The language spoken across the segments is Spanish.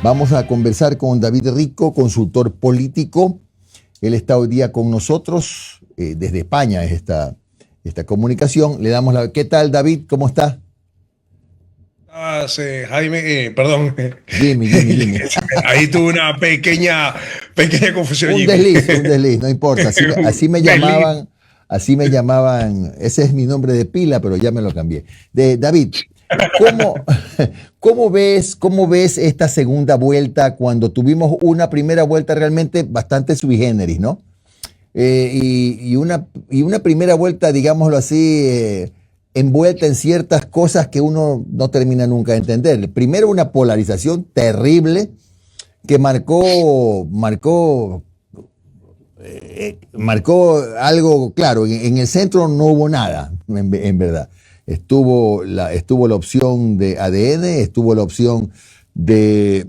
Vamos a conversar con David Rico, consultor político. Él está hoy día con nosotros, desde España es esta comunicación. Le damos la... ¿Qué tal, David? ¿Cómo está? Jaime, perdón. Jimmy. Ahí tuve una pequeña confusión. Un desliz, no importa. Así me llamaban, ese es mi nombre de pila, pero ya me lo cambié. David, ¿cómo ves esta segunda vuelta cuando tuvimos una primera vuelta realmente bastante sui generis, ¿no? Y una primera vuelta, digámoslo así, envuelta en ciertas cosas que uno no termina nunca de entender. Primero, una polarización terrible que marcó algo claro. En el centro no hubo nada, en verdad. Estuvo la opción de ADN, estuvo la opción de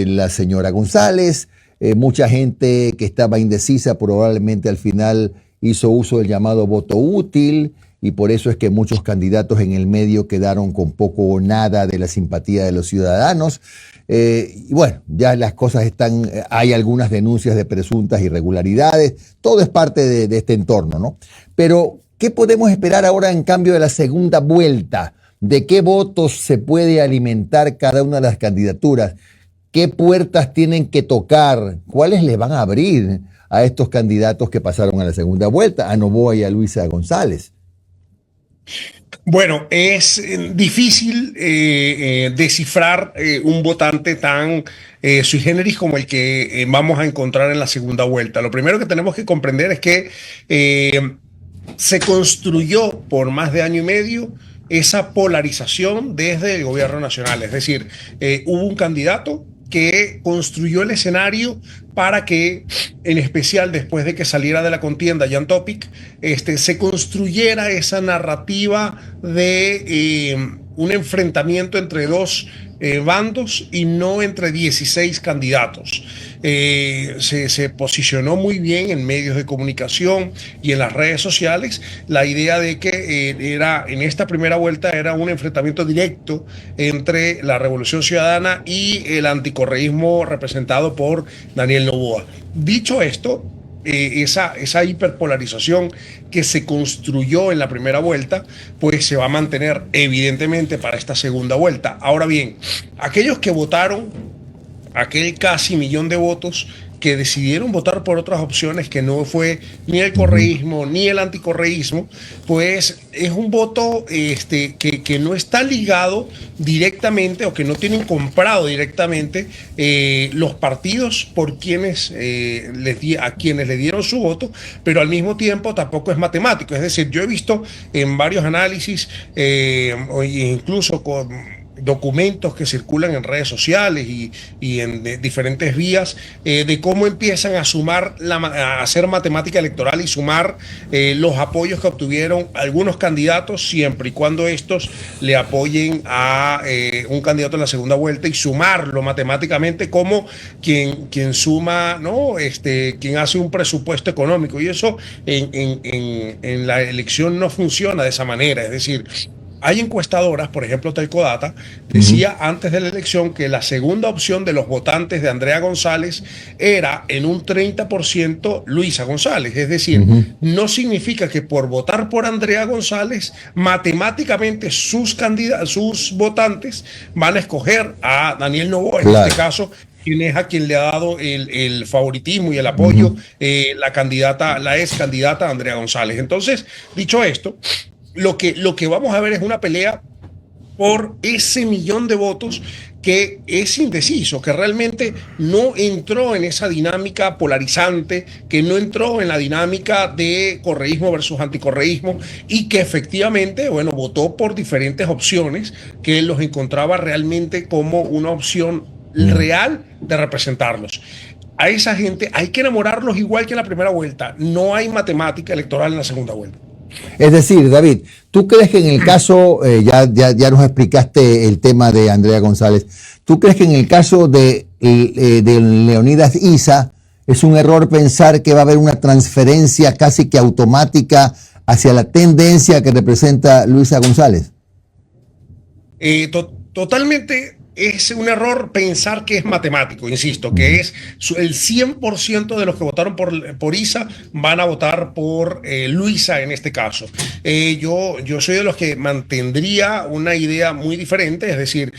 la señora González, mucha gente que estaba indecisa probablemente al final hizo uso del llamado voto útil, y por eso es que muchos candidatos en el medio quedaron con poco o nada de la simpatía de los ciudadanos. Y bueno, ya las cosas están, hay algunas denuncias de presuntas irregularidades, todo es parte de este entorno, ¿no? Pero, ¿qué podemos esperar ahora en cambio de la segunda vuelta? ¿De qué votos se puede alimentar cada una de las candidaturas? ¿Qué puertas tienen que tocar? ¿Cuáles le van a abrir a estos candidatos que pasaron a la segunda vuelta, a Noboa y a Luisa González? Bueno, es difícil descifrar un votante tan sui generis como el que vamos a encontrar en la segunda vuelta. Lo primero que tenemos que comprender es que se construyó por más de año y medio esa polarización desde el gobierno nacional. Es decir, hubo un candidato que construyó el escenario para que, en especial después de que saliera de la contienda Jan Topic, se construyera esa narrativa de un enfrentamiento entre dos bandos y no entre 16 candidatos. Se posicionó muy bien en medios de comunicación y en las redes sociales la idea de que en esta primera vuelta era un enfrentamiento directo entre la Revolución Ciudadana y el anticorreísmo representado por Daniel Noboa. Dicho esto, esa hiperpolarización que se construyó en la primera vuelta, pues se va a mantener evidentemente para esta segunda vuelta. Ahora bien, aquellos que votaron, aquel casi 1 millón de votos que decidieron votar por otras opciones que no fue ni el correísmo ni el anticorreísmo, pues es un voto que no está ligado directamente o que no tienen comprado directamente los partidos por quienes a quienes le dieron su voto, pero al mismo tiempo tampoco es matemático. Es decir, yo he visto en varios análisis, incluso con documentos que circulan en redes sociales y en diferentes vías, de cómo empiezan a hacer matemática electoral y sumar los apoyos que obtuvieron algunos candidatos, siempre y cuando estos le apoyen a un candidato en la segunda vuelta, y sumarlo matemáticamente como quien suma, ¿no? Quien hace un presupuesto económico, y eso en la elección no funciona de esa manera. Es decir, hay encuestadoras, por ejemplo, Telcodata decía antes de la elección que la segunda opción de los votantes de Andrea González era en un 30% Luisa González. Es decir, no significa que por votar por Andrea González, matemáticamente sus votantes van a escoger a Daniel Noboa, en este caso, quien es a quien le ha dado el favoritismo y el apoyo la ex candidata Andrea González. Entonces, dicho esto, lo que vamos a ver es una pelea por ese 1 millón de votos que es indeciso, que realmente no entró en esa dinámica polarizante, que no entró en la dinámica de correísmo versus anticorreísmo, y que efectivamente, bueno, votó por diferentes opciones que los encontraba realmente como una opción real de representarlos. A esa gente hay que enamorarlos igual que en la primera vuelta. No hay matemática electoral en la segunda vuelta. Es decir, David, ¿tú crees que en el caso, ya nos explicaste el tema de Andrea González, ¿tú crees que en el caso de Leonidas Issa es un error pensar que va a haber una transferencia casi que automática hacia la tendencia que representa Luisa González? Totalmente es un error pensar que es matemático, insisto, que es el 100% de los que votaron por Isa van a votar por Luisa en este caso. Yo soy de los que mantendría una idea muy diferente, es decir,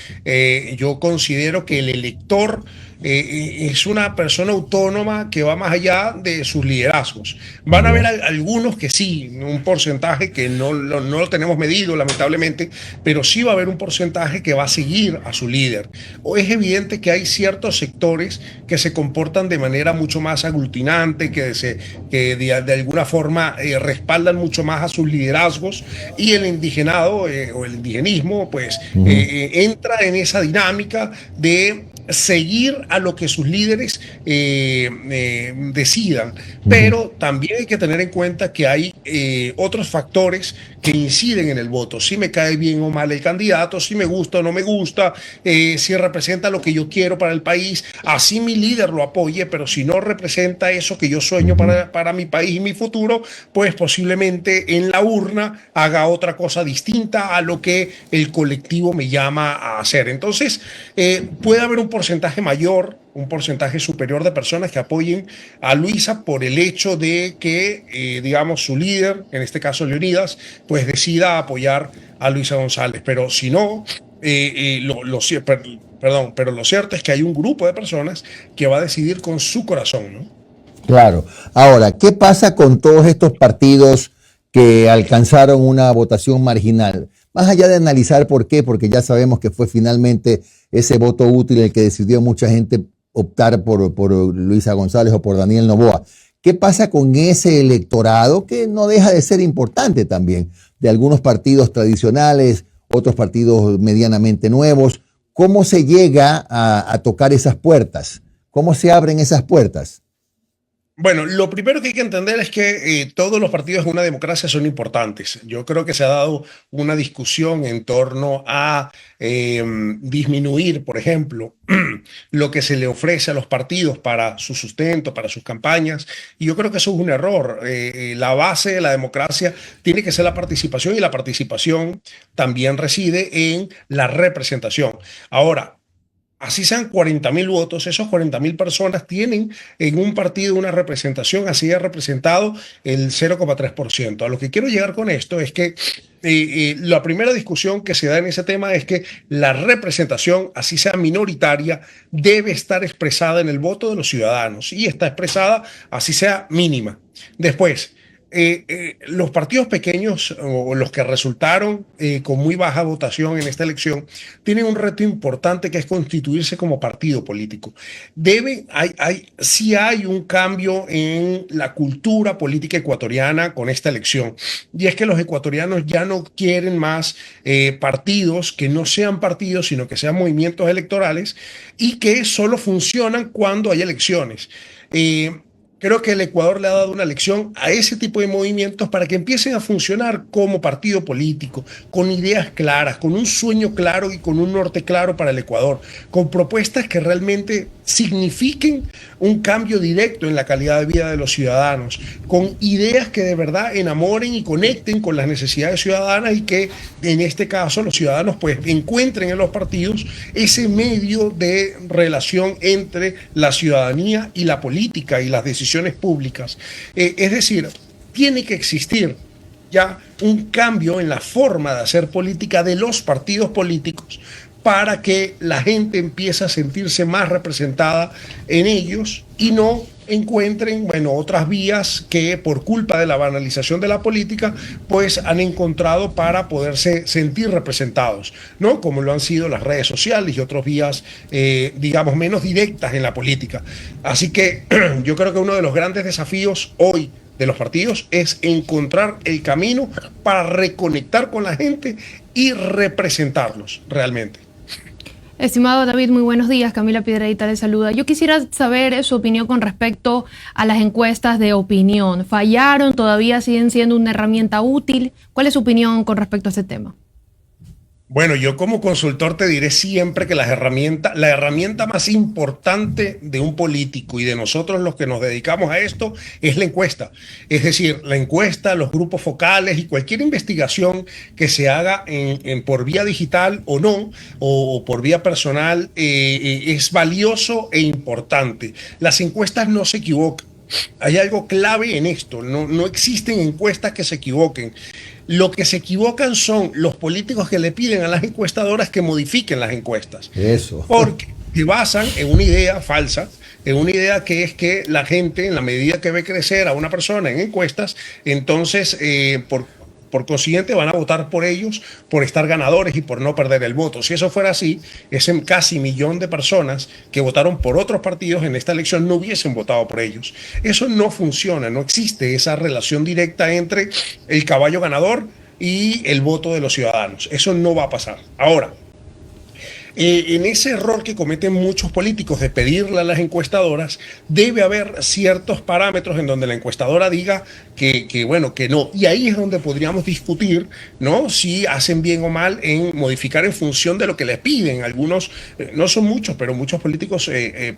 yo considero que el elector es una persona autónoma que va más allá de sus liderazgos. Van a haber algunos que sí, un porcentaje que no lo tenemos medido lamentablemente, pero sí va a haber un porcentaje que va a seguir a su líder. O es evidente que hay ciertos sectores que se comportan de manera mucho más aglutinante, que de alguna forma respaldan mucho más a sus liderazgos, y el indigenado o el indigenismo pues entra en esa dinámica de seguir a lo que sus líderes decidan. Pero también hay que tener en cuenta que hay otros factores que inciden en el voto. Si me cae bien o mal el candidato, si me gusta o no me gusta, si representa lo que yo quiero para el país, así mi líder lo apoye, pero si no representa eso que yo sueño para mi país y mi futuro, pues posiblemente en la urna haga otra cosa distinta a lo que el colectivo me llama a hacer. Entonces, puede haber un porcentaje mayor, un porcentaje superior de personas que apoyen a Luisa por el hecho de que, digamos, su líder, en este caso Leonidas, pues decida apoyar a Luisa González. Pero si no, pero lo cierto es que hay un grupo de personas que va a decidir con su corazón, ¿no? Claro. Ahora, ¿qué pasa con todos estos partidos que alcanzaron una votación marginal? Más allá de analizar por qué, porque ya sabemos que fue finalmente ese voto útil el que decidió mucha gente optar por Luisa González o por Daniel Noboa. ¿Qué pasa con ese electorado que no deja de ser importante también? De algunos partidos tradicionales, otros partidos medianamente nuevos. ¿Cómo se llega a tocar esas puertas? ¿Cómo se abren esas puertas? Bueno, lo primero que hay que entender es que todos los partidos en una democracia son importantes. Yo creo que se ha dado una discusión en torno a disminuir, por ejemplo, lo que se le ofrece a los partidos para su sustento, para sus campañas, y yo creo que eso es un error. La base de la democracia tiene que ser la participación, y la participación también reside en la representación. Ahora, así sean 40.000 votos, esos 40.000 personas tienen en un partido una representación, así haya representado el 0,3%. A lo que quiero llegar con esto es que la primera discusión que se da en ese tema es que la representación, así sea minoritaria, debe estar expresada en el voto de los ciudadanos, y está expresada así sea mínima. Después, los partidos pequeños o los que resultaron con muy baja votación en esta elección tienen un reto importante, que es constituirse como partido político. Sí hay un cambio en la cultura política ecuatoriana con esta elección, y es que los ecuatorianos ya no quieren más partidos que no sean partidos, sino que sean movimientos electorales y que solo funcionan cuando hay elecciones. Creo que el Ecuador le ha dado una lección a ese tipo de movimientos para que empiecen a funcionar como partido político, con ideas claras, con un sueño claro y con un norte claro para el Ecuador, con propuestas que realmente signifiquen un cambio directo en la calidad de vida de los ciudadanos, con ideas que de verdad enamoren y conecten con las necesidades ciudadanas, y que en este caso los ciudadanos pues encuentren en los partidos ese medio de relación entre la ciudadanía y la política y las decisiones públicas. Es decir, tiene que existir ya un cambio en la forma de hacer política de los partidos políticos, para que la gente empiece a sentirse más representada en ellos y no encuentren, bueno, otras vías que por culpa de la banalización de la política pues han encontrado para poderse sentir representados, ¿no? Como lo han sido las redes sociales y otras vías, digamos, menos directas en la política. Así que yo creo que uno de los grandes desafíos hoy de los partidos es encontrar el camino para reconectar con la gente y representarlos realmente. Estimado David, muy buenos días. Camila Piedradita le saluda. Yo quisiera saber su opinión con respecto a las encuestas de opinión. ¿Fallaron? ¿Todavía siguen siendo una herramienta útil? ¿Cuál es su opinión con respecto a ese tema? Bueno, yo como consultor te diré siempre que la herramienta más importante de un político y de nosotros los que nos dedicamos a esto es la encuesta. Es decir, la encuesta, los grupos focales y cualquier investigación que se haga por vía digital o no, o por vía personal, es valioso e importante. Las encuestas no se equivocan. Hay algo clave en esto. No existen encuestas que se equivoquen. Lo que se equivocan son los políticos que le piden a las encuestadoras que modifiquen las encuestas. Eso. Porque se basan en una idea falsa, en una idea que es que la gente, en la medida que ve crecer a una persona en encuestas, entonces por consiguiente van a votar por ellos, por estar ganadores y por no perder el voto. Si eso fuera así, ese casi millón de personas que votaron por otros partidos en esta elección no hubiesen votado por ellos. Eso no funciona, no existe esa relación directa entre el caballo ganador y el voto de los ciudadanos. Eso no va a pasar. Ahora, en ese error que cometen muchos políticos de pedirle a las encuestadoras, debe haber ciertos parámetros en donde la encuestadora diga bueno, que no. Y ahí es donde podríamos discutir, ¿no? Si hacen bien o mal en modificar en función de lo que les piden. Algunos, no son muchos, pero muchos políticos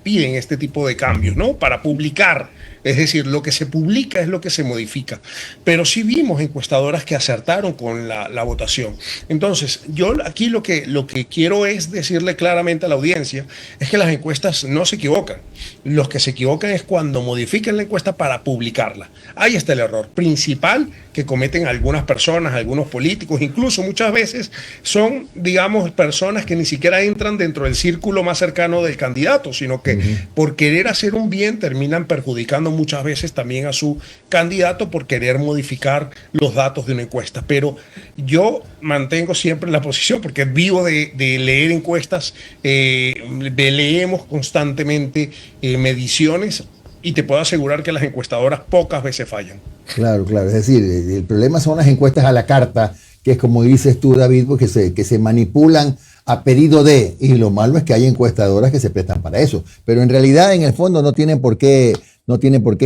piden este tipo de cambios, ¿no? Para publicar. Es decir, lo que se publica es lo que se modifica. Pero sí vimos encuestadoras que acertaron con la votación. Entonces, yo aquí lo que quiero es decirle claramente a la audiencia es que las encuestas no se equivocan. Los que se equivocan es cuando modifican la encuesta para publicarla. Ahí está el error principal que cometen algunas personas, algunos políticos, incluso muchas veces son, digamos, personas que ni siquiera entran dentro del círculo más cercano del candidato, sino que por querer hacer un bien terminan perjudicando muchas veces también a su candidato por querer modificar los datos de una encuesta. Pero yo mantengo siempre la posición, porque vivo de leer encuestas, leemos constantemente mediciones, y te puedo asegurar que las encuestadoras pocas veces fallan. Claro, claro. Es decir, el problema son las encuestas a la carta, que es como dices tú, David, porque que se manipulan a pedido de, y lo malo es que hay encuestadoras que se prestan para eso, pero en realidad en el fondo no tienen por qué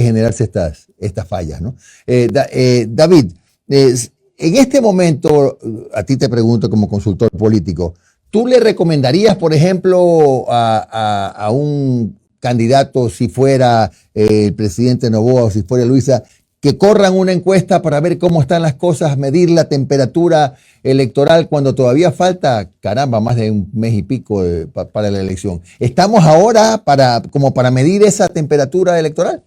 generarse estas fallas, ¿no? David, en este momento, a ti te pregunto como consultor político, ¿tú le recomendarías, por ejemplo, a un candidato, si fuera el presidente Noboa o si fuera Luisa, que corran una encuesta para ver cómo están las cosas, medir la temperatura electoral cuando todavía falta, caramba, más de un mes y pico para la elección? ¿Estamos ahora como para medir esa temperatura electoral?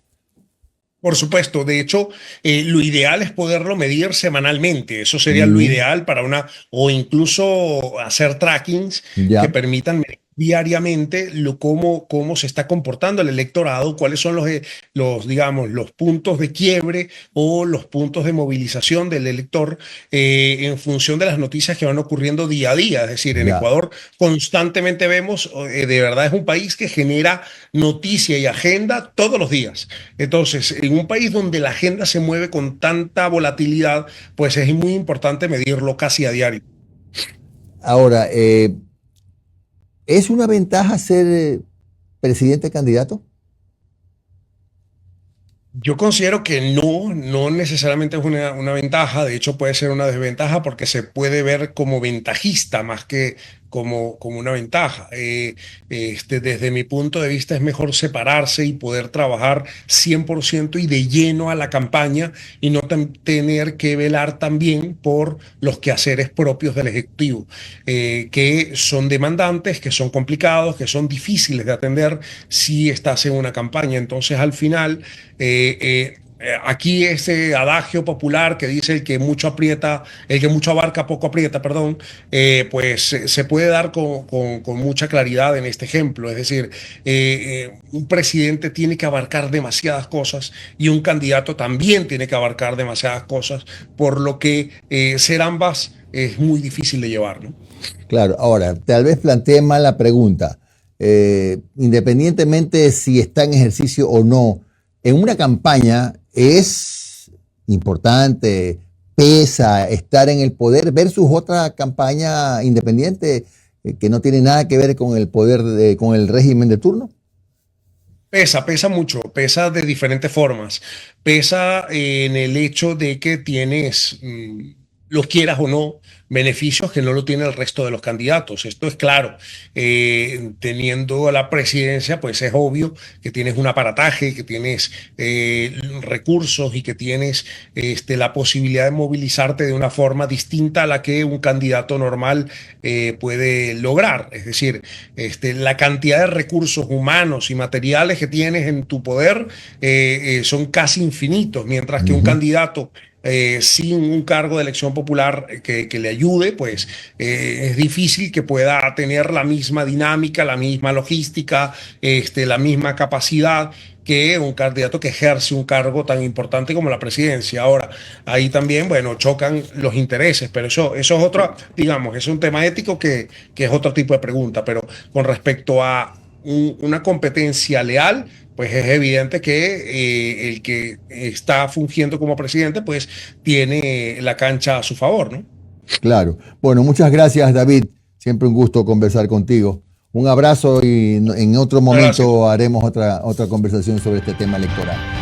Por supuesto, de hecho, lo ideal es poderlo medir semanalmente. Eso sería lo ideal para o incluso hacer trackings que permitan medir diariamente cómo se está comportando el electorado, cuáles son digamos, los puntos de quiebre o los puntos de movilización del elector en función de las noticias que van ocurriendo día a día. Es decir, en Ecuador constantemente vemos, de verdad es un país que genera noticia y agenda todos los días. Entonces, en un país donde la agenda se mueve con tanta volatilidad, pues es muy importante medirlo casi a diario. Ahora, ¿es una ventaja ser presidente candidato? Yo considero que no necesariamente es una ventaja, de hecho puede ser una desventaja porque se puede ver como ventajista más que como una ventaja. Desde mi punto de vista es mejor separarse y poder trabajar 100% y de lleno a la campaña y no tener que velar también por los quehaceres propios del Ejecutivo, que son demandantes, que son complicados, que son difíciles de atender si estás en una campaña. Entonces al final aquí ese adagio popular que dice el que mucho abarca poco aprieta, perdón, pues se puede dar con mucha claridad en este ejemplo. Es decir, un presidente tiene que abarcar demasiadas cosas y un candidato también tiene que abarcar demasiadas cosas, por lo que ser ambas es muy difícil de llevar, ¿no? Claro, ahora, tal vez planteé mal la pregunta. Independientemente si está en ejercicio o no, en una campaña es importante, pesa estar en el poder versus otra campaña independiente que no tiene nada que ver con el poder, con el régimen de turno. Pesa mucho, pesa de diferentes formas. Pesa en el hecho de que tienes lo quieras o no, beneficios que no lo tiene el resto de los candidatos. Esto es claro. Teniendo la presidencia, pues es obvio que tienes un aparataje, que tienes recursos y que tienes la posibilidad de movilizarte de una forma distinta a la que un candidato normal puede lograr. Es decir, la cantidad de recursos humanos y materiales que tienes en tu poder son casi infinitos, mientras que un candidato sin un cargo de elección popular que le ayude, pues es difícil que pueda tener la misma dinámica, la misma logística, la misma capacidad que un candidato que ejerce un cargo tan importante como la presidencia. Ahora, ahí también, bueno, chocan los intereses, pero eso es otra, digamos, es un tema ético que es otro tipo de pregunta, pero con respecto a una competencia leal, pues es evidente que el que está fungiendo como presidente, pues tiene la cancha a su favor, ¿no? Claro. Bueno, muchas gracias, David. Siempre un gusto conversar contigo. Un abrazo y en otro momento haremos otra conversación sobre este tema electoral.